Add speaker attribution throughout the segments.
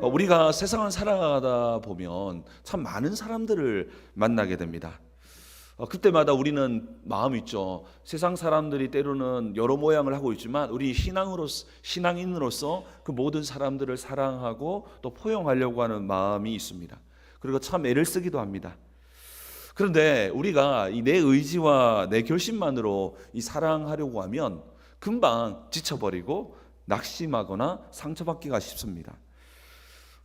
Speaker 1: 우리가 세상을 살아가다 보면 참 많은 사람들을 만나게 됩니다. 그때마다 우리는 마음이 있죠. 세상 사람들이 때로는 여러 모양을 하고 있지만 우리 신앙인으로서 그 모든 사람들을 사랑하고 또 포용하려고 하는 마음이 있습니다. 그리고 참 애를 쓰기도 합니다. 그런데 우리가 이 내 의지와 내 결심만으로 이 사랑하려고 하면 금방 지쳐버리고 낙심하거나 상처받기가 쉽습니다.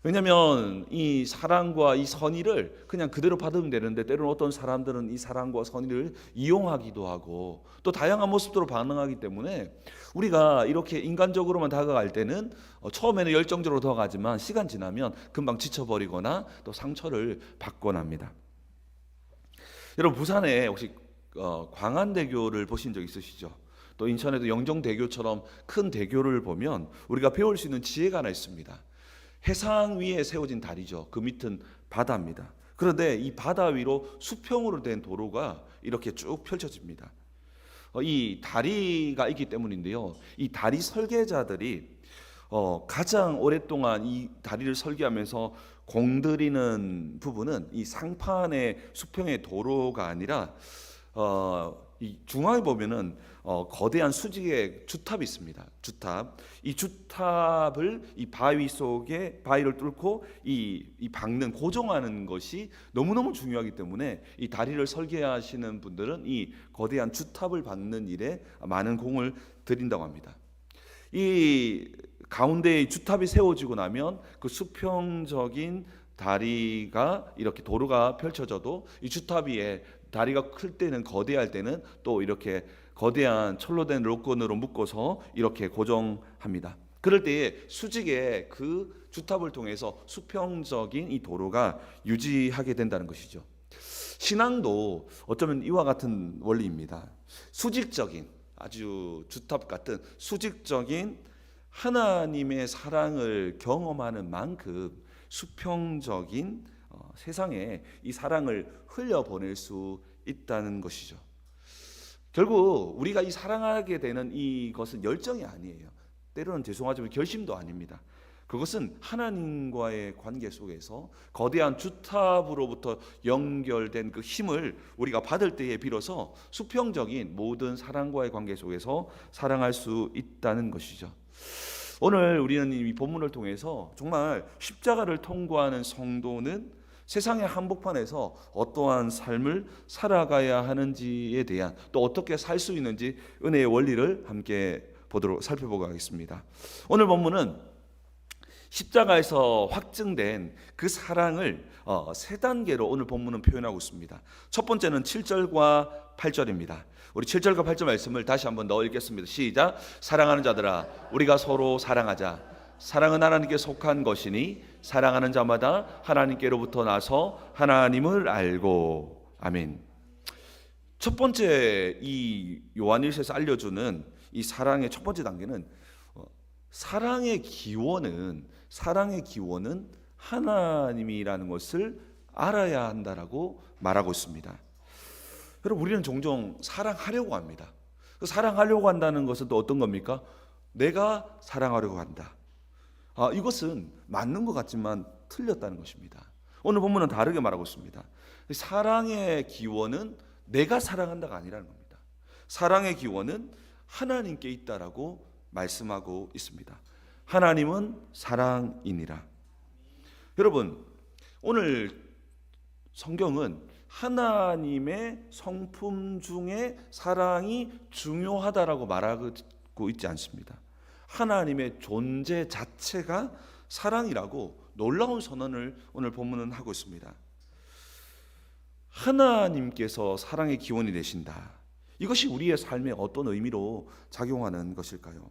Speaker 1: 왜냐하면 이 사랑과 이 선의를 그냥 그대로 받으면 되는데 때로는 어떤 사람들은 이 사랑과 선의를 이용하기도 하고 또 다양한 모습으로 반응하기 때문에 우리가 이렇게 인간적으로만 다가갈 때는 처음에는 열정적으로 다가가지만 시간 지나면 금방 지쳐버리거나 또 상처를 받곤 합니다. 여러분 부산에 혹시 광안대교를 보신 적 있으시죠? 또 인천에도 영종대교처럼 큰 대교를 보면 우리가 배울 수 있는 지혜가 하나 있습니다. 해상 위에 세워진 다리죠. 그 밑은 바다입니다. 그런데 이 바다 위로 수평으로 된 도로가 이렇게 쭉 펼쳐집니다. 이 다리가 있기 때문인데요. 이 다리 설계자들이 가장 오랫동안 이 다리를 설계하면서 공들이는 부분은 이 상판의 수평의 도로가 아니라 이 중앙에 보면은 거대한 수직의 주탑이 있습니다. 주탑. 이 주탑을 이 바위 속에 바위를 뚫고 이 박는 고정하는 것이 너무너무 중요하기 때문에 이 다리를 설계하시는 분들은 이 거대한 주탑을 박는 일에 많은 공을 들인다고 합니다. 이 가운데에 주탑이 세워지고 나면 그 수평적인 다리가 이렇게 도로가 펼쳐져도 이 주탑 위에 다리가 클 때는 거대할 때는 또 이렇게 거대한 철로 된 로건으로 묶어서 이렇게 고정합니다. 그럴 때에 수직의 그 주탑을 통해서 수평적인 이 도로가 유지하게 된다는 것이죠. 신앙도 어쩌면 이와 같은 원리입니다. 수직적인 아주 주탑 같은 수직적인 하나님의 사랑을 경험하는 만큼 수평적인 세상에 이 사랑을 흘려보낼 수 있다는 것이죠. 결국 우리가 이 사랑하게 되는 이것은 열정이 아니에요. 때로는 죄송하지만 결심도 아닙니다. 그것은 하나님과의 관계 속에서 거대한 주탑으로부터 연결된 그 힘을 우리가 받을 때에 비로소 수평적인 모든 사랑과의 관계 속에서 사랑할 수 있다는 것이죠. 오늘 우리는 이 본문을 통해서 정말 십자가를 통과하는 성도는 세상의 한복판에서 어떠한 삶을 살아가야 하는지에 대한 또 어떻게 살 수 있는지 은혜의 원리를 함께 살펴보고 하겠습니다. 오늘 본문은 십자가에서 확증된 그 사랑을 세 단계로 오늘 본문은 표현하고 있습니다. 첫 번째는 7절과 8절입니다. 우리 7절과 8절 말씀을 다시 한번 넣어 읽겠습니다. 시작. 사랑하는 자들아 우리가 서로 사랑하자. 사랑은 하나님께 속한 것이니 사랑하는 자마다 하나님께로부터 나서 하나님을 알고. 아멘. 첫 번째 이 요한일서에서 알려주는 이 사랑의 첫 번째 단계는 사랑의 기원은 하나님이라는 것을 알아야 한다라고 말하고 있습니다. 여러분 우리는 종종 사랑하려고 합니다. 사랑하려고 한다는 것은 또 어떤 겁니까? 내가 사랑하려고 한다. 이것은 맞는 것 같지만 틀렸다는 것입니다. 오늘 본문은 다르게 말하고 있습니다. 사랑의 기원은 내가 사랑한다가 아니라는 겁니다. 사랑의 기원은 하나님께 있다라고 말씀하고 있습니다. 하나님은 사랑이니라. 여러분 오늘 성경은 하나님의 성품 중에 사랑이 중요하다라고 말하고 있지 않습니다. 하나님의 존재 자체가 사랑이라고 놀라운 선언을 오늘 본문은 하고 있습니다. 하나님께서 사랑의 기원이 되신다. 이것이 우리의 삶에 어떤 의미로 작용하는 것일까요?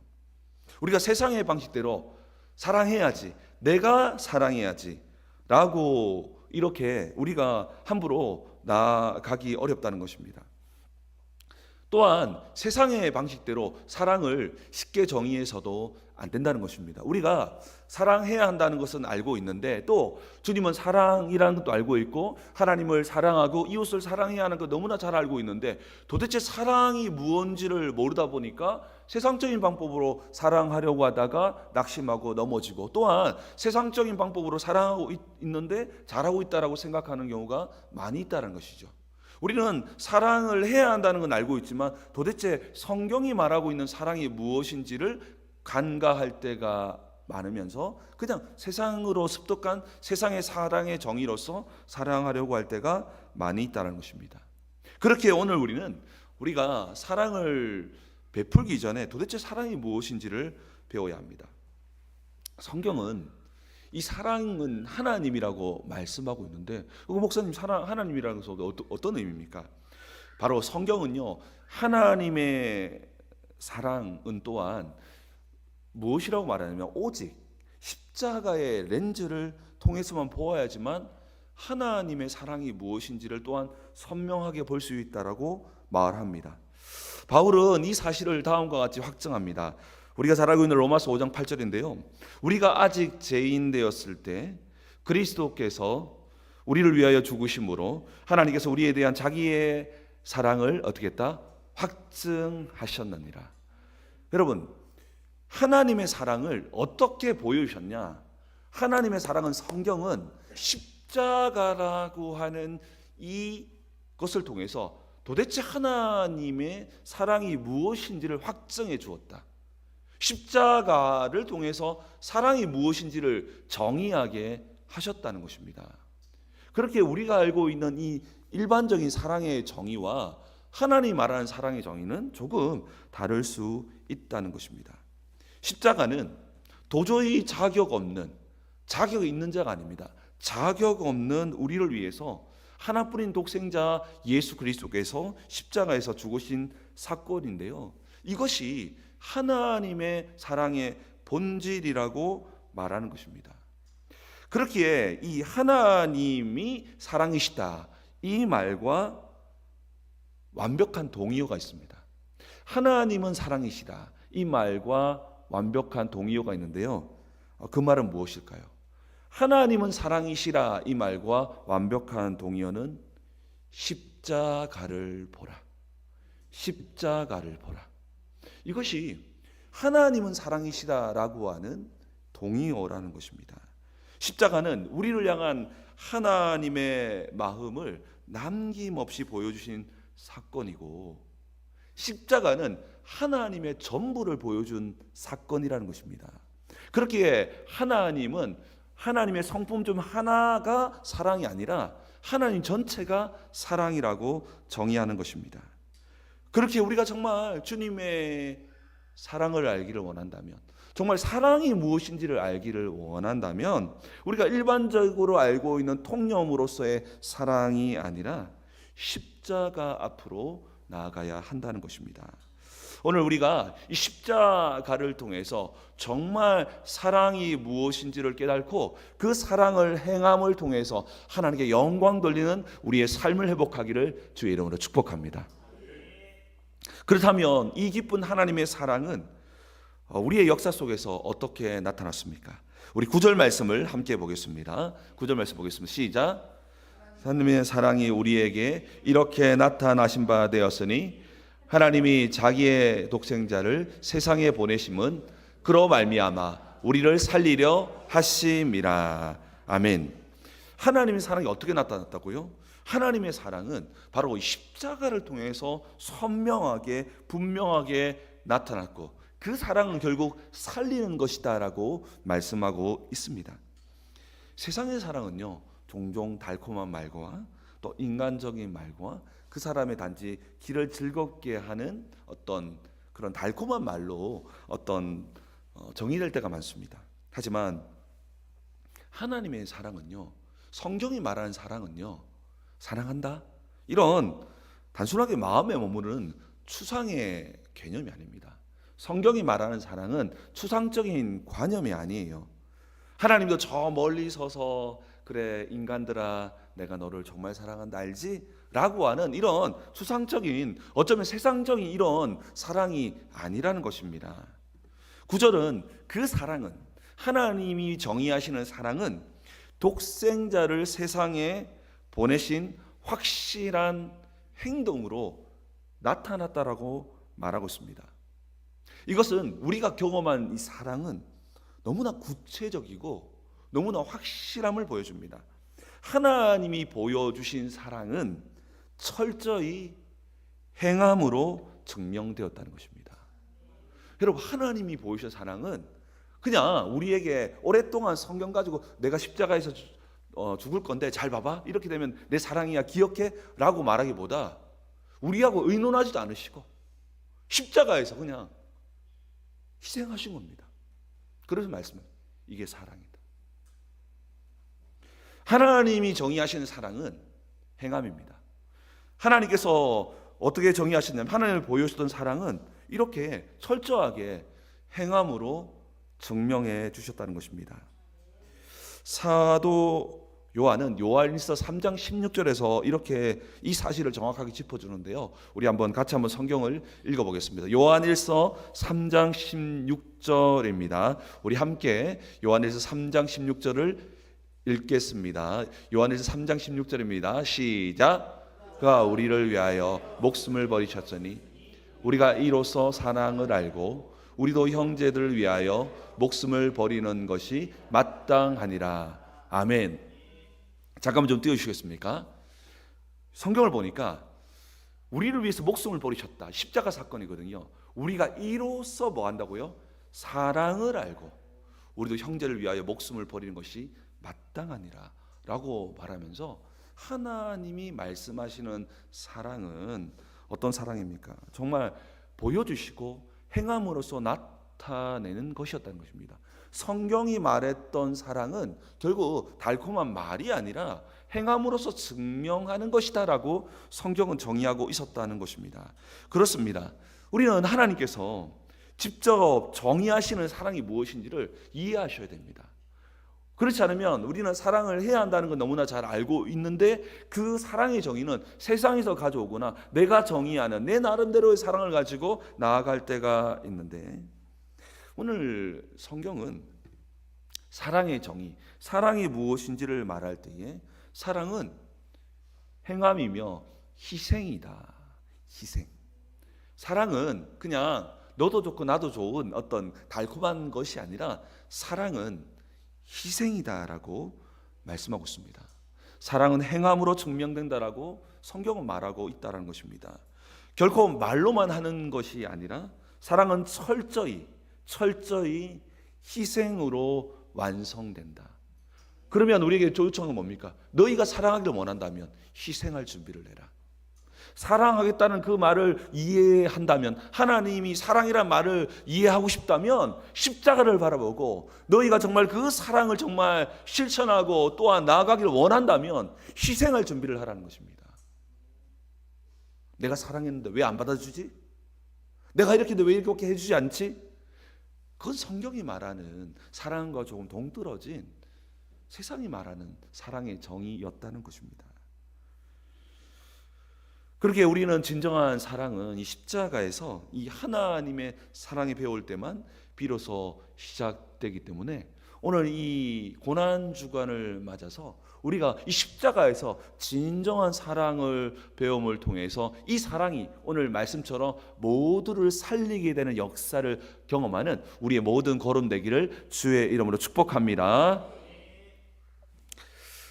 Speaker 1: 우리가 세상의 방식대로 사랑해야지, 내가 사랑해야지 라고 이렇게 우리가 함부로 나아가기 어렵다는 것입니다. 또한 세상의 방식대로 사랑을 쉽게 정의해서도 안 된다는 것입니다. 우리가 사랑해야 한다는 것은 알고 있는데 또 주님은 사랑이라는 것도 알고 있고 하나님을 사랑하고 이웃을 사랑해야 하는 것 너무나 잘 알고 있는데 도대체 사랑이 무엇인지를 모르다 보니까 세상적인 방법으로 사랑하려고 하다가 낙심하고 넘어지고, 또한 세상적인 방법으로 사랑하고 있는데 잘하고 있다라고 생각하는 경우가 많이 있다는 것이죠. 우리는 사랑을 해야 한다는 건 알고 있지만 도대체 성경이 말하고 있는 사랑이 무엇인지를 간과할 때가 많으면서 그냥 세상으로 습득한 세상의 사랑의 정의로서 사랑하려고 할 때가 많이 있다는 것입니다. 그렇게 오늘 우리가 사랑을 베풀기 전에 도대체 사랑이 무엇인지를 배워야 합니다. 성경은 이 사랑은 하나님이라고 말씀하고 있는데, 목사님, 사랑 하나님이라는 것은 어떤 의미입니까? 바로 성경은요, 하나님의 사랑은 또한 무엇이라고 말하냐면 오직 십자가의 렌즈를 통해서만 보아야지만 하나님의 사랑이 무엇인지를 또한 선명하게 볼 수 있다라고 말합니다. 바울은 이 사실을 다음과 같이 확증합니다. 우리가 잘 알고 있는 로마서 5장 8절인데요. 우리가 아직 죄인 되었을 때 그리스도께서 우리를 위하여 죽으심으로 하나님께서 우리에 대한 자기의 사랑을 어떻게 했다? 확증하셨느니라. 여러분, 하나님의 사랑을 어떻게 보여주셨냐? 하나님의 사랑은 성경은 십자가라고 하는 이것을 통해서 도대체 하나님의 사랑이 무엇인지를 확증해 주었다. 십자가를 통해서 사랑이 무엇인지를 정의하게 하셨다는 것입니다. 그렇게 우리가 알고 있는 이 일반적인 사랑의 정의와 하나님이 말하는 사랑의 정의는 조금 다를 수 있다는 것입니다. 십자가는 도저히 자격이 있는 자가 아닙니다. 자격 없는 우리를 위해서 하나뿐인 독생자 예수 그리스도께서 십자가에서 죽으신 사건인데요. 이것이 하나님의 사랑의 본질이라고 말하는 것입니다. 그렇기에 이 하나님이 사랑이시다, 이 말과 완벽한 동의어가 있습니다. 하나님은 사랑이시다, 이 말과 완벽한 동의어가 있는데요. 그 말은 무엇일까요? 하나님은 사랑이시라, 이 말과 완벽한 동의어는 십자가를 보라. 십자가를 보라. 이것이 하나님은 사랑이시다라고 하는 동의어라는 것입니다. 십자가는 우리를 향한 하나님의 마음을 남김없이 보여주신 사건이고, 십자가는 하나님의 전부를 보여준 사건이라는 것입니다. 그렇기에 하나님은 하나님의 성품 중 하나가 사랑이 아니라 하나님 전체가 사랑이라고 정의하는 것입니다. 그렇게 우리가 정말 주님의 사랑을 알기를 원한다면, 정말 사랑이 무엇인지를 알기를 원한다면, 우리가 일반적으로 알고 있는 통념으로서의 사랑이 아니라 십자가 앞으로 나아가야 한다는 것입니다. 오늘 우리가 이 십자가를 통해서 정말 사랑이 무엇인지를 깨닫고 그 사랑을 행함을 통해서 하나님께 영광 돌리는 우리의 삶을 회복하기를 주의 이름으로 축복합니다. 그렇다면 이 기쁜 하나님의 사랑은 우리의 역사 속에서 어떻게 나타났습니까? 우리 9절 말씀을 함께 보겠습니다. 9절 말씀 보겠습니다. 시작. 하나님의 사랑이 우리에게 이렇게 나타나신 바 되었으니 하나님이 자기의 독생자를 세상에 보내심은 그로 말미암아 우리를 살리려 하심이라. 아멘. 하나님의 사랑이 어떻게 나타났다고요? 하나님의 사랑은 바로 십자가를 통해서 선명하게 분명하게 나타났고, 그 사랑은 결국 살리는 것이다라고 말씀하고 있습니다. 세상의 사랑은요, 종종 달콤한 말과 또 인간적인 말과 그 사람의 단지 길을 즐겁게 하는 어떤 그런 달콤한 말로 정의될 때가 많습니다. 하지만 하나님의 사랑은요, 성경이 말하는 사랑은요, 사랑한다, 이런 단순하게 마음에 머무르는 추상의 개념이 아닙니다. 성경이 말하는 사랑은 추상적인 관념이 아니에요. 하나님도 저 멀리 서서 그래 인간들아 내가 너를 정말 사랑한다 알지? 라고 하는 이런 추상적인, 어쩌면 세상적인 이런 사랑이 아니라는 것입니다. 9절은 그 사랑은, 하나님이 정의하시는 사랑은 독생자를 세상에 보내신 확실한 행동으로 나타났다라고 말하고 있습니다. 이것은 우리가 경험한 이 사랑은 너무나 구체적이고 너무나 확실함을 보여줍니다. 하나님이 보여주신 사랑은 철저히 행함으로 증명되었다는 것입니다. 여러분, 하나님이 보여주신 사랑은 그냥 우리에게 오랫동안 성경 가지고 내가 십자가에서 죽을 건데 잘 봐봐, 이렇게 되면 내 사랑이야, 기억해 라고 말하기보다 우리하고 의논하지도 않으시고 십자가에서 그냥 희생하신 겁니다. 그래서 말씀은 이게 사랑이다. 하나님이 정의하시는 사랑은 행함입니다. 하나님께서 어떻게 정의하시냐면 하나님을 보여주셨던 사랑은 이렇게 철저하게 행함으로 증명해 주셨다는 것입니다. 사도 요한은 요한일서 3장 16절에서 이렇게 이 사실을 정확하게 짚어주는데요. 우리 같이 한번 성경을 읽어보겠습니다. 요한일서 3장 16절입니다. 우리 함께 요한일서 3장 16절을 읽겠습니다. 요한일서 3장 16절입니다. 시작. 그가 우리를 위하여 목숨을 버리셨으니 우리가 이로써 사랑을 알고 우리도 형제들을 위하여 목숨을 버리는 것이 마땅하니라. 아멘. 잠깐만 좀 띄워주시겠습니까? 성경을 보니까 우리를 위해서 목숨을 버리셨다, 십자가 사건이거든요. 우리가 이로써 뭐 한다고요? 사랑을 알고 우리도 형제를 위하여 목숨을 버리는 것이 마땅하니라 라고 말하면서 하나님이 말씀하시는 사랑은 어떤 사랑입니까? 정말 보여주시고 행함으로써 나타내는 것이었다는 것입니다. 성경이 말했던 사랑은 결국 달콤한 말이 아니라 행함으로써 증명하는 것이다라고 성경은 정의하고 있었다는 것입니다. 그렇습니다. 우리는 하나님께서 직접 정의하시는 사랑이 무엇인지를 이해하셔야 됩니다. 그렇지 않으면 우리는 사랑을 해야 한다는 건 너무나 잘 알고 있는데 그 사랑의 정의는 세상에서 가져오거나 내가 정의하는 내 나름대로의 사랑을 가지고 나아갈 때가 있는데, 오늘 성경은 사랑의 정의, 사랑이 무엇인지를 말할 때에 사랑은 행함이며 희생이다. 희생. 사랑은 그냥 너도 좋고 나도 좋은 어떤 달콤한 것이 아니라 사랑은 희생이다라고 말씀하고 있습니다. 사랑은 행함으로 증명된다라고 성경은 말하고 있다라는 것입니다. 결코 말로만 하는 것이 아니라 사랑은 철저히 희생으로 완성된다. 그러면 우리에게 요청은 뭡니까? 너희가 사랑하기를 원한다면 희생할 준비를 해라. 사랑하겠다는 그 말을 이해한다면, 하나님이 사랑이란 말을 이해하고 싶다면 십자가를 바라보고 너희가 정말 그 사랑을 정말 실천하고 또한 나아가기를 원한다면 희생할 준비를 하라는 것입니다. 내가 사랑했는데 왜 안 받아주지? 내가 이렇게 했는데 왜 이렇게 해주지 않지? 그건 성경이 말하는 사랑과 조금 동떨어진 세상이 말하는 사랑의 정의였다는 것입니다. 그렇게 우리는 진정한 사랑은 이 십자가에서 이 하나님의 사랑이 배울 때만 비로소 시작되기 때문에 오늘 이 고난주간을 맞아서 우리가 이 십자가에서 진정한 사랑을 배움을 통해서 이 사랑이 오늘 말씀처럼 모두를 살리게 되는 역사를 경험하는 우리의 모든 걸음 되기를 주의 이름으로 축복합니다.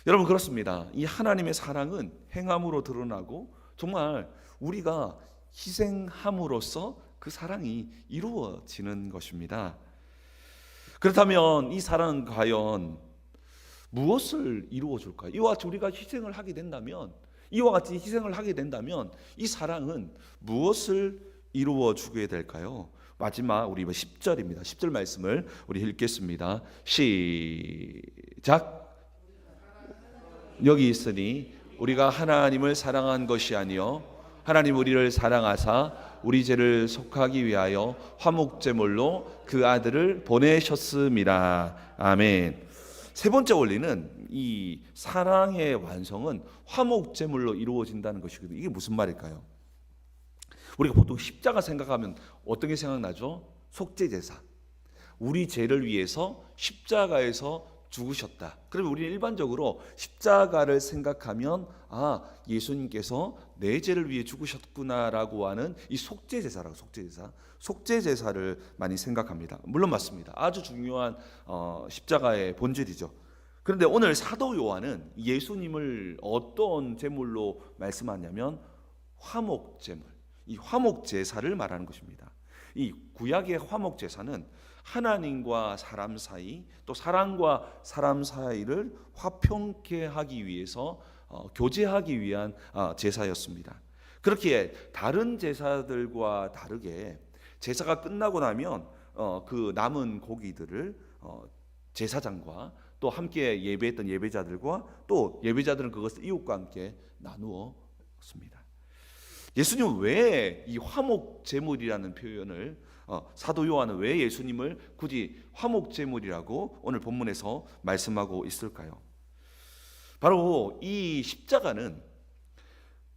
Speaker 1: 여러분, 그렇습니다. 이 하나님의 사랑은 행함으로 드러나고 정말 우리가 희생함으로써 그 사랑이 이루어지는 것입니다. 그렇다면 이 사랑은 과연 무엇을 이루어 줄까요? 이와 같이 우리가 희생을 하게 된다면, 이 사랑은 무엇을 이루어 주게 될까요? 마지막 우리 10절입니다. 10절 말씀을 우리 읽겠습니다. 시작. 여기 있으니 우리가 하나님을 사랑한 것이 아니요 하나님 우리를 사랑하사 우리 죄를 속하기 위하여 화목제물로 그 아들을 보내셨음이라. 아멘. 세 번째 원리는 이 사랑의 완성은 화목제물로 이루어진다는 것이거든요. 이게 무슨 말일까요? 우리가 보통 십자가 생각하면 어떤 게 생각나죠? 속죄제사. 우리 죄를 위해서 십자가에서 죽으셨다. 그러면 우리는 일반적으로 십자가를 생각하면 예수님께서 내 죄를 위해 죽으셨구나라고 하는 이 속죄제사라고 속죄제사를 많이 생각합니다. 물론 맞습니다. 아주 중요한 십자가의 본질이죠. 그런데 오늘 사도 요한은 예수님을 어떤 제물로 말씀하냐면 화목제물, 이 화목제사를 말하는 것입니다. 이 구약의 화목제사는 하나님과 사람 사이, 또 사람과 사람 사이를 화평케 하기 위해서 교제하기 위한 제사였습니다. 그렇기에 다른 제사들과 다르게 제사가 끝나고 나면 그 남은 고기들을 제사장과 또 함께 예배했던 예배자들과 또 예배자들은 그것을 이웃과 함께 나누었습니다. 예수님은 왜 이 화목제물이라는 표현을 사도 요한은 왜 예수님을 굳이 화목제물이라고 오늘 본문에서 말씀하고 있을까요? 바로 이 십자가는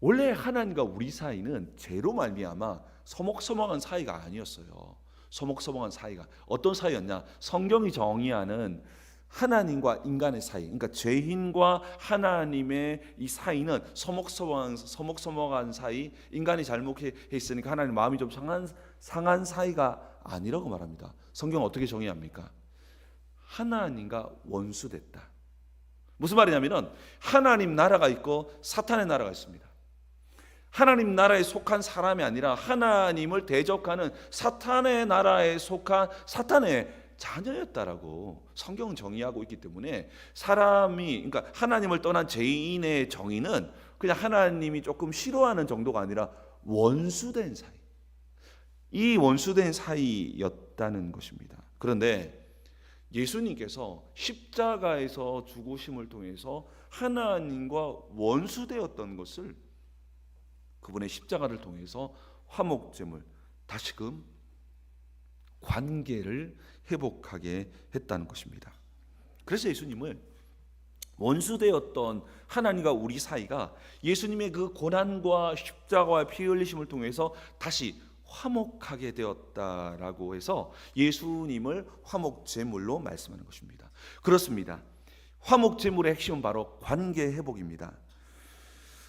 Speaker 1: 원래 하나님과 우리 사이는 죄로 말미암아 서먹서먹한 사이가 아니었어요. 서먹서먹한 사이가 어떤 사이였냐? 성경이 정의하는 하나님과 인간의 사이, 그러니까 죄인과 하나님의 이 사이는 서먹서먹한 사이, 인간이 잘못했으니까 하나님 마음이 좀 상한 사이가 아니라고 말합니다. 성경은 어떻게 정의합니까? 하나님과 원수됐다. 무슨 말이냐면은 하나님 나라가 있고 사탄의 나라가 있습니다. 하나님 나라에 속한 사람이 아니라 하나님을 대적하는 사탄의 나라에 속한 사탄의 자녀였다라고 성경은 정의하고 있기 때문에 그러니까 하나님을 떠난 죄인의 정의는 그냥 하나님이 조금 싫어하는 정도가 아니라 원수된 사이, 이 원수된 사이였다는 것입니다. 그런데 예수님께서 십자가에서 죽으심을 통해서 하나님과 원수되었던 것을 그분의 십자가를 통해서 화목제물, 다시금 관계를 회복하게 했다는 것입니다. 그래서 예수님을 원수되었던 하나님과 우리 사이가 예수님의 그 고난과 십자가와 피 흘리심을 통해서 다시 화목하게 되었다라고 해서 예수님을 화목제물로 말씀하는 것입니다. 그렇습니다. 화목제물의 핵심은 바로 관계 회복입니다.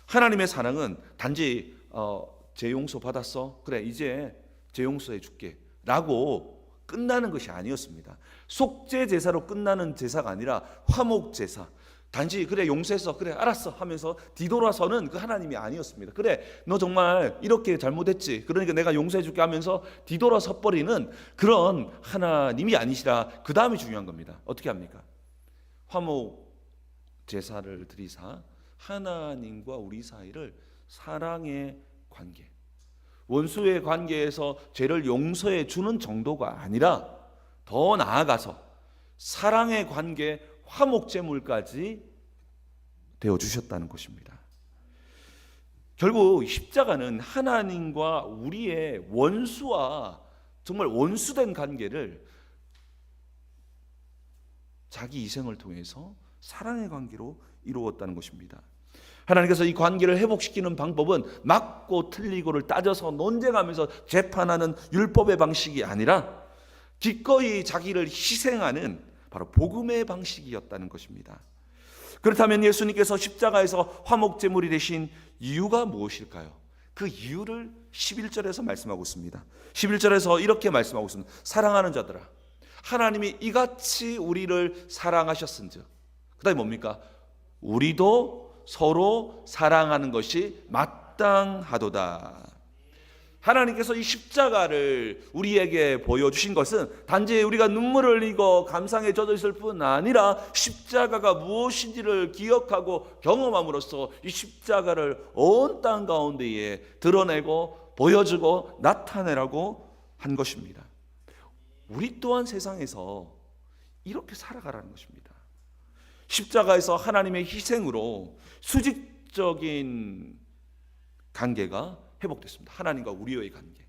Speaker 1: 하나님의 사랑은 단지 죄 용서 받았어? 그래 이제 죄 용서해 줄게 라고 끝나는 것이 아니었습니다. 속죄 제사로 끝나는 제사가 아니라 화목 제사, 단지 그래 용서했어 그래 알았어 하면서 뒤돌아서는 그 하나님이 아니었습니다. 그래 너 정말 이렇게 잘못했지 그러니까 내가 용서해 줄게 하면서 뒤돌아서 버리는 그런 하나님이 아니시라. 그 다음이 중요한 겁니다. 어떻게 합니까? 화목 제사를 드리사 하나님과 우리 사이를 사랑의 관계, 원수의 관계에서 죄를 용서해 주는 정도가 아니라 더 나아가서 사랑의 관계, 화목제물까지 되어주셨다는 것입니다. 결국 십자가는 하나님과 우리의 원수와 정말 원수된 관계를 자기 희생을 통해서 사랑의 관계로 이루었다는 것입니다. 하나님께서 이 관계를 회복시키는 방법은 맞고 틀리고를 따져서 논쟁하면서 재판하는 율법의 방식이 아니라 기꺼이 자기를 희생하는 바로 복음의 방식이었다는 것입니다. 그렇다면 예수님께서 십자가에서 화목제물이 되신 이유가 무엇일까요? 그 이유를 11절에서 말씀하고 있습니다. 11절에서 이렇게 말씀하고 있습니다. 사랑하는 자들아, 하나님이 이같이 우리를 사랑하셨은즉, 그 다음에 뭡니까? 우리도 서로 사랑하는 것이 마땅하도다. 하나님께서 이 십자가를 우리에게 보여주신 것은 단지 우리가 눈물을 흘리고 감상에 젖어 있을 뿐 아니라 십자가가 무엇인지를 기억하고 경험함으로써 이 십자가를 온 땅 가운데에 드러내고 보여주고 나타내라고 한 것입니다. 우리 또한 세상에서 이렇게 살아가라는 것입니다. 십자가에서 하나님의 희생으로 수직적인 관계가 회복됐습니다. 하나님과 우리의 관계.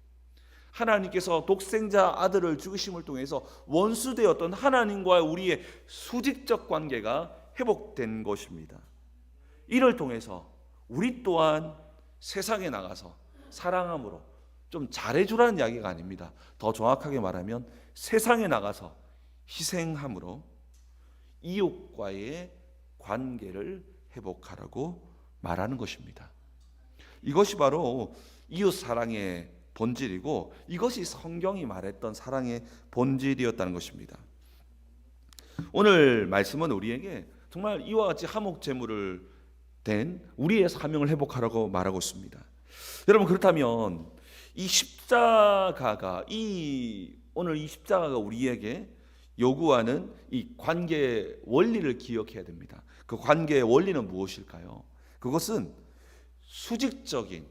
Speaker 1: 하나님께서 독생자 아들을 죽으심을 통해서 원수되었던 하나님과 우리의 수직적 관계가 회복된 것입니다. 이를 통해서 우리 또한 세상에 나가서 사랑함으로 좀 잘해주라는 이야기가 아닙니다. 더 정확하게 말하면 세상에 나가서 희생함으로 이웃과의 관계를 회복하라고 말하는 것입니다. 이것이 바로 이웃 사랑의 본질이고 이것이 성경이 말했던 사랑의 본질이었다는 것입니다. 오늘 말씀은 우리에게 정말 이와 같이 화목제물을 된 우리의 사명을 회복하라고 말하고 있습니다. 여러분, 그렇다면 이 십자가가 오늘 이 십자가가 우리에게 요구하는 이 관계의 원리를 기억해야 됩니다. 그 관계의 원리는 무엇일까요? 그것은 수직적인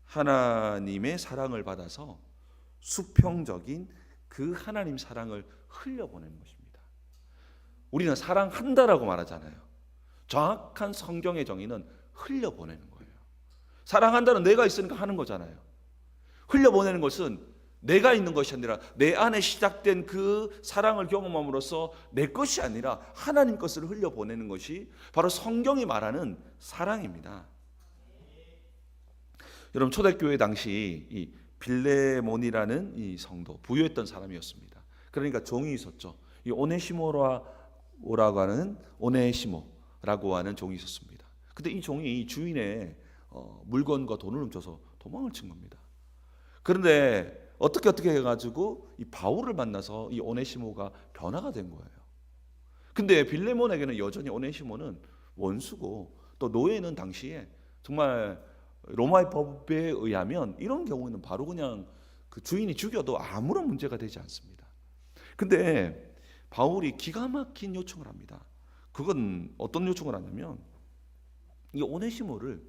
Speaker 1: 하나님의 사랑을 받아서 수평적인 그 하나님 사랑을 흘려보내는 것입니다. 우리는 사랑한다라고 말하잖아요. 정확한 성경의 정의는 흘려보내는 거예요. 사랑한다는 내가 있으니까 하는 거잖아요. 흘려보내는 것은 내가 있는 것이 아니라 내 안에 시작된 그 사랑을 경험함으로써 내 것이 아니라 하나님 것을 흘려보내는 것이 바로 성경이 말하는 사랑입니다. 여러분, 초대교회 당시 이 빌레몬이라는 이 성도, 부유했던 사람이었습니다. 그러니까 종이 있었죠. 이 오네시모라고 하는 오네시모라고 하는 종이 있었습니다. 근데 이 종이 주인의 물건과 돈을 훔쳐서 도망을 친 겁니다. 그런데 어떻게 해가지고 이 바울을 만나서 이 오네시모가 변화가 된 거예요. 근데 빌레몬에게는 여전히 오네시모는 원수고, 또 노예는 당시에 정말 로마의 법에 의하면 이런 경우는 바로 그냥 그 주인이 죽여도 아무런 문제가 되지 않습니다. 근데 바울이 기가 막힌 요청을 합니다. 그건 어떤 요청을 하냐면 이 오네시모를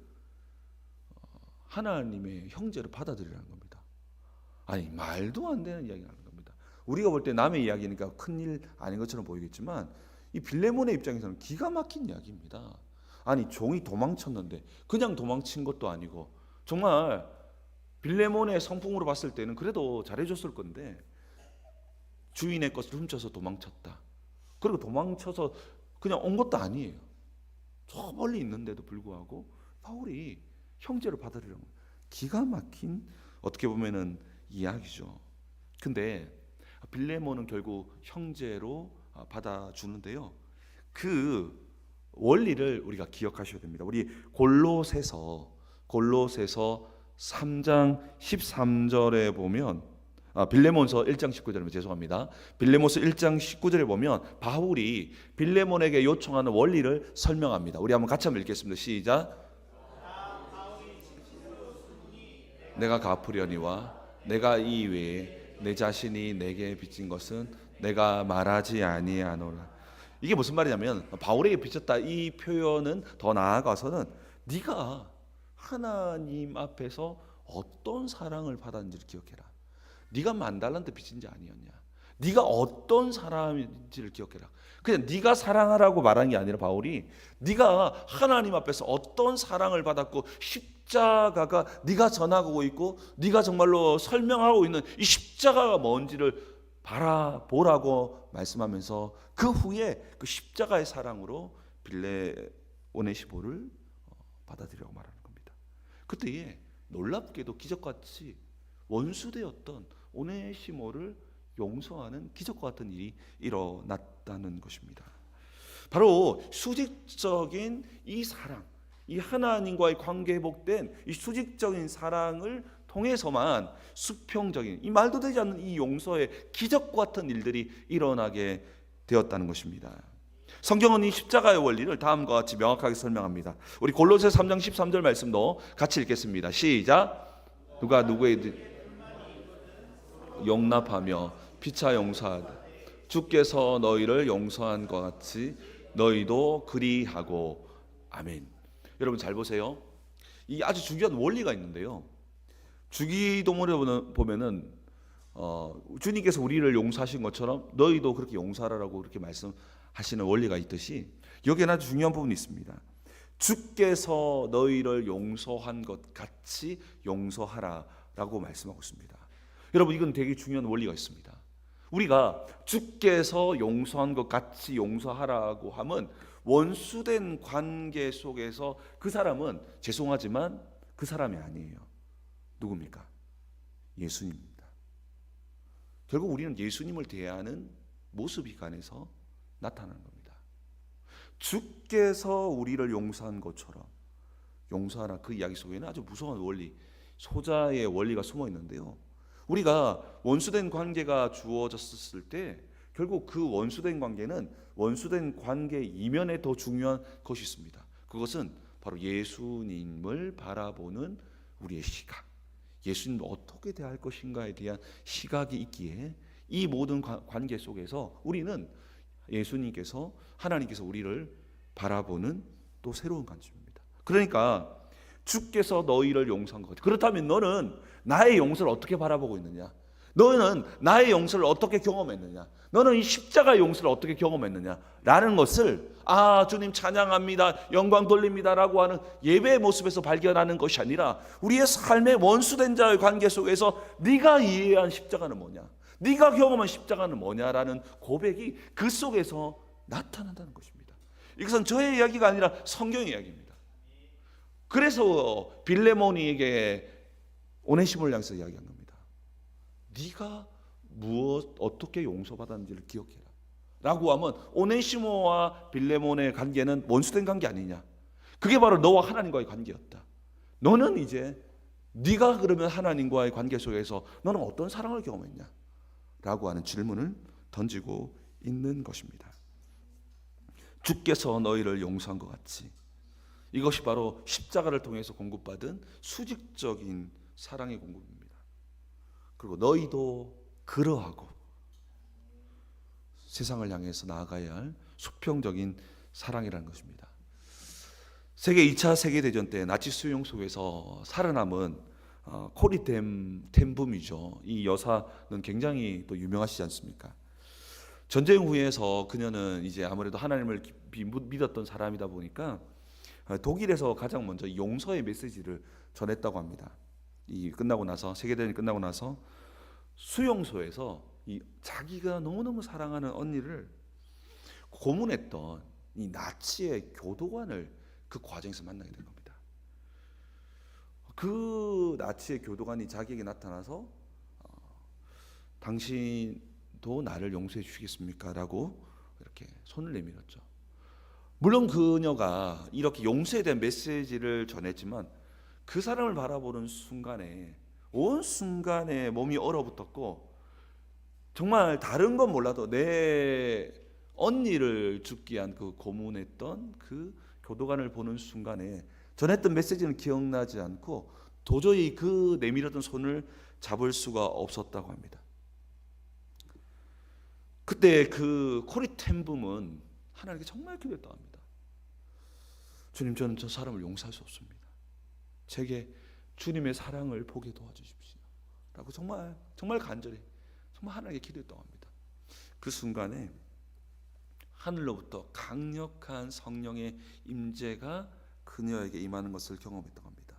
Speaker 1: 하나님의 형제로 받아들이라는 겁니다. 아니, 말도 안 되는 이야기를 하는 겁니다. 우리가 볼 때 남의 이야기니까 큰일 아닌 것처럼 보이겠지만 이 빌레몬의 입장에서는 기가 막힌 이야기입니다. 아니, 종이 도망쳤는데 그냥 도망친 것도 아니고 정말 빌레몬의 성품으로 봤을 때는 그래도 잘해줬을 건데 주인의 것을 훔쳐서 도망쳤다. 그리고 도망쳐서 그냥 온 것도 아니에요. 저 멀리 있는데도 불구하고 바울이 형제로 받아들이는 거예요. 기가 막힌 어떻게 보면은 이야기죠. 근데 빌레몬은 결국 형제로 받아주는데요. 그 원리를 우리가 기억하셔야 됩니다. 우리 골로새서 3장 13절에 보면 빌레몬서 1장 19절이면 죄송합니다. 빌레몬서 1장 19절에 보면 바울이 빌레몬에게 요청하는 원리를 설명합니다. 우리 한번 같이 한번 읽겠습니다. 시작. 내가 갚으려니와 내가 이 외에 내 자신이 내게 빚진 것은 내가 말하지 아니하노라. 이게 무슨 말이냐면 바울에게 빚졌다 이 표현은 더 나아가서는 네가 하나님 앞에서 어떤 사랑을 받았는지를 기억해라. 네가 10,000달란트 빚진 자 아니었냐. 네가 어떤 사람인지를 기억해라. 그냥 네가 사랑하라고 말한 게 아니라 바울이 네가 하나님 앞에서 어떤 사랑을 받았고 십자가가 네가 전하고 있고 네가 정말로 설명하고 있는 이 십자가가 뭔지를 바라보라고 말씀하면서 그 후에 그 십자가의 사랑으로 오네시모를 받아들이라고 말하는 겁니다. 그때에 놀랍게도 기적같이 원수되었던 오네시모를 용서하는 기적과 같은 일이 일어났다는 것입니다. 바로 수직적인 이 사랑, 이 하나님과의 관계 회복된 이 수직적인 사랑을 통해서만 수평적인 이 말도 되지 않는 이 용서의 기적 같은 일들이 일어나게 되었다는 것입니다. 성경은 이 십자가의 원리를 다음과 같이 명확하게 설명합니다. 우리 골로새 3장 13절 말씀도 같이 읽겠습니다. 시작. 누가 누구의 용납하며 피차 용서하다. 주께서 너희를 용서한 것 같이 너희도 그리하고. 아멘. 여러분 잘 보세요. 이 아주 중요한 원리가 있는데요. 주기도문에 보면은 주님께서 우리를 용서하신 것처럼 너희도 그렇게 용서하라고 그렇게 말씀하시는 원리가 있듯이 여기에는 아주 중요한 부분이 있습니다. 주께서 너희를 용서한 것 같이 용서하라라고 말씀하고 있습니다. 여러분, 이건 되게 중요한 원리가 있습니다. 우리가 주께서 용서한 것 같이 용서하라고 하면 원수된 관계 속에서 그 사람은 죄송하지만 그 사람이 아니에요. 누굽니까? 예수님입니다. 결국 우리는 예수님을 대하는 모습이 간에서 나타나는 겁니다. 주께서 우리를 용서한 것처럼 용서하라. 그 이야기 속에는 아주 무서운 원리, 소자의 원리가 숨어 있는데요. 우리가 원수된 관계가 주어졌을 때 결국 그 원수된 관계는 원수된 관계 이면에 더 중요한 것이 있습니다. 그것은 바로 예수님을 바라보는 우리의 시각, 예수님을 어떻게 대할 것인가에 대한 시각이 있기에 이 모든 관계 속에서 우리는 예수님께서, 하나님께서 우리를 바라보는 또 새로운 관점입니다. 그러니까 주께서 너희를 용서한 것 같아. 그렇다면 너는 나의 용서를 어떻게 바라보고 있느냐? 너는 나의 용서를 어떻게 경험했느냐? 너는 이 십자가의 용서를 어떻게 경험했느냐? 라는 것을 주님 찬양합니다, 영광 돌립니다라고 하는 예배의 모습에서 발견하는 것이 아니라 우리의 삶의 원수된 자의 관계 속에서 네가 이해한 십자가는 뭐냐? 네가 경험한 십자가는 뭐냐라는 고백이 그 속에서 나타난다는 것입니다. 이것은 저의 이야기가 아니라 성경의 이야기입니다. 그래서 빌레몬이에게 오네시모를 향해서 이야기한 겁니다. 네가 어떻게 용서받았는지를 기억해라 라고 하면 오네시모와 빌레몬의 관계는 원수된 관계 아니냐? 그게 바로 너와 하나님과의 관계였다. 너는 이제 네가 그러면 하나님과의 관계 속에서 너는 어떤 사랑을 경험했냐? 라고 하는 질문을 던지고 있는 것입니다. 주께서 너희를 용서한 것 같이, 이것이 바로 십자가를 통해서 공급받은 수직적인 사랑의 공급입니다. 그리고 너희도 그러하고 세상을 향해서 나아가야 할 수평적인 사랑이라는 것입니다. 세계 2차 세계대전 때 나치 수용 속에서 살아남은 코리 텐붐이죠. 이 여사는 굉장히 또 유명하시지 않습니까? 전쟁 후에서 그녀는 이제 아무래도 하나님을 깊이 믿었던 사람이다 보니까 독일에서 가장 먼저 용서의 메시지를 전했다고 합니다. 이 끝나고 나서, 세계대전이 끝나고 나서 수용소에서 이 자기가 너무너무 사랑하는 언니를 고문했던 이 나치의 교도관을 그 과정에서 만나게 된 겁니다. 그 나치의 교도관이 자기에게 나타나서 당신도 나를 용서해 주시겠습니까? 라고 이렇게 손을 내밀었죠. 물론 그녀가 이렇게 용서에 대한 메시지를 전했지만 그 사람을 바라보는 순간에 온 순간에 몸이 얼어붙었고, 정말 다른 건 몰라도 내 언니를 죽게 한 그 고문했던 그 교도관을 보는 순간에 전했던 메시지는 기억나지 않고 도저히 그 내밀었던 손을 잡을 수가 없었다고 합니다. 그때 그 코리 텐붐은 하나님께 정말 기도했다고 합니다. 주님, 저는 저 사람을 용서할 수 없습니다. 제게 주님의 사랑을 보게 도와주십시오 라고 정말 간절히 정말 하나님께 기도했다고 합니다. 그 순간에 하늘로부터 강력한 성령의 임재가 그녀에게 임하는 것을 경험했다고 합니다.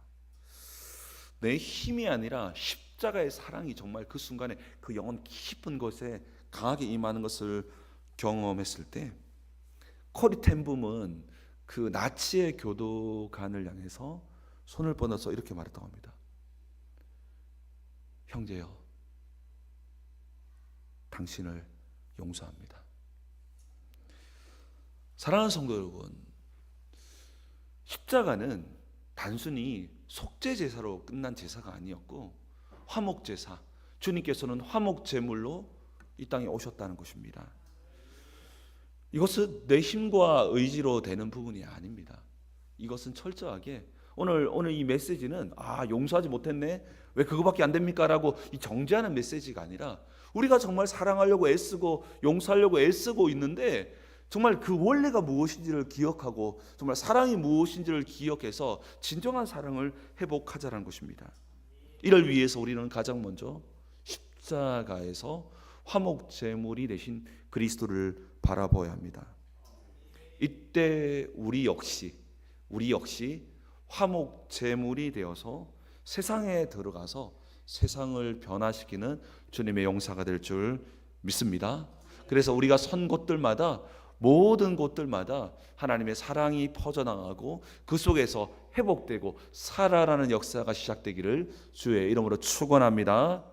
Speaker 1: 내 힘이 아니라 십자가의 사랑이 정말 그 순간에 그 영혼 깊은 곳에 강하게 임하는 것을 경험했을 때 코리 텐붐은 그 나치의 교도관을 향해서 손을 뻗어서 이렇게 말했다고 합니다. 형제여, 당신을 용서합니다. 사랑하는 성도 여러분, 십자가는 단순히 속죄 제사로 끝난 제사가 아니었고 화목 제사, 주님께서는 화목 제물로 이 땅에 오셨다는 것입니다. 이것은 내 힘과 의지로 되는 부분이 아닙니다. 이것은 철저하게 오늘 이 메시지는 용서하지 못했네, 왜 그거밖에 안 됩니까? 라고 이 정죄하는 메시지가 아니라 우리가 정말 사랑하려고 애쓰고 용서하려고 애쓰고 있는데 정말 그 원래가 무엇인지를 기억하고 정말 사랑이 무엇인지를 기억해서 진정한 사랑을 회복하자는 것입니다. 이를 위해서 우리는 가장 먼저 십자가에서 화목 제물이 되신 그리스도를 바라봐야 합니다. 이때 우리 역시 화목 제물이 되어서 세상에 들어가서 세상을 변화시키는 주님의 용사가 될 줄 믿습니다. 그래서 우리가 선 곳들마다, 모든 곳들마다 하나님의 사랑이 퍼져나가고 그 속에서 회복되고 살아나는 역사가 시작되기를 주의 이름으로 축원합니다.